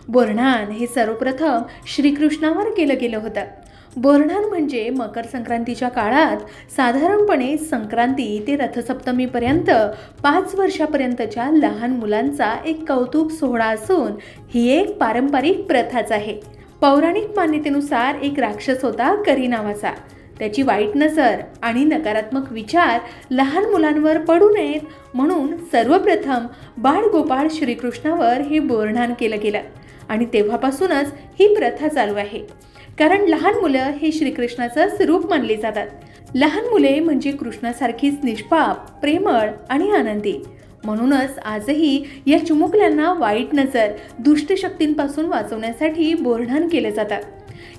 बोरन्हाण हे सर्वप्रथम श्रीकृष्णावर केलं गेलं होतं. बोरन्हाण म्हणजे मकर संक्रांतीच्या काळात साधारणपणे संक्रांती ते रथसप्तमीपर्यंत 5 वर्षापर्यंतच्या लहान मुलांचा एक कौतुक सोहळा असून ही एक पारंपरिक प्रथाच आहे. पौराणिक मान्यतेनुसार एक राक्षस होता करी नावाचा. त्याची वाईट नजर आणि नकारात्मक विचार लहान मुलांवर पडू नयेत म्हणून सर्वप्रथम बाळगोपाळ श्रीकृष्णावर हे बोरन्हाण केलं गेलं आणि तेव्हापासूनच ही प्रथा चालू आहे. कारण लहान मुलं हे श्रीकृष्णाचं स्वरूप मानले जातात. लहान मुले म्हणजे कृष्णासारखीच निष्पाप, प्रेमळ आणि आनंदी. म्हणूनच आजही या चिमुकल्यांना वाईट नजर, दुष्ट शक्तींपासून वाचवण्यासाठी बोरन्हाण केलं जातं.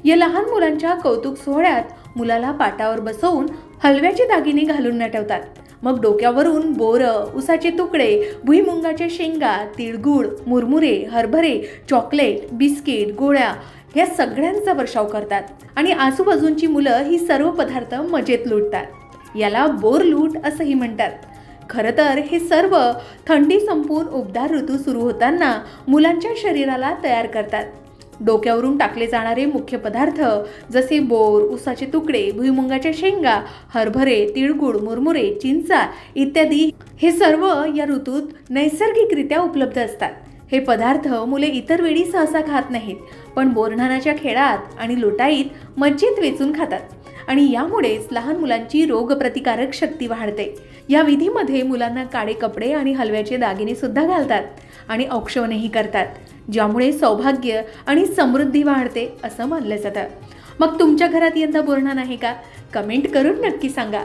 या लहान मुलांच्या कौतुक सोहळ्यात मुलाला पाटावर बसवून हलव्याचे दागिने घालून नटवतात. मग डोक्यावरून बोरं, उसाचे तुकडे, भुईमुंगाच्या शेंगा, तिळगुळ, मुरमुरे, हरभरे, चॉकलेट, बिस्किट, गोळ्या या सगळ्यांचा वर्षाव करतात आणि आजूबाजूंची मुलं ही सर्व पदार्थ मजेत लुटतात. याला बोर लूट असंही म्हणतात. खरं तर हे सर्व थंडी संपून उबदार ऋतू सुरू होताना मुलांच्या शरीराला तयार करतात. डोक्यावरून टाकले जाणारे मुख्य पदार्थ जसे बोर, उसाचे तुकडे, भुईमुंगाच्या शेंगा, हरभरे, तिळगुळ, मुरमुरे, चिंचा इत्यादी हे सर्व या ऋतूत नैसर्गिकरित्या उपलब्ध असतात. हे पदार्थ मुले इतर वेळी सहसा खात नाहीत, पण बोरन्हाणाच्या खेळात आणि लुटाईत मज्जेत वेचून खातात आणि यामुळेच लहान मुलांची रोगप्रतिकारक शक्ती वाढते. या विधीमध्ये मुलांना काळे कपडे आणि हलव्याचे दागिने सुद्धा घालतात आणि औक्षवणही करतात, ज्यामुळे सौभाग्य आणि समृद्धी वाढते असं मानलं जातं. मग तुमच्या घरात यंदा बोरन्हाण आहे का? कमेंट करून नक्की सांगा.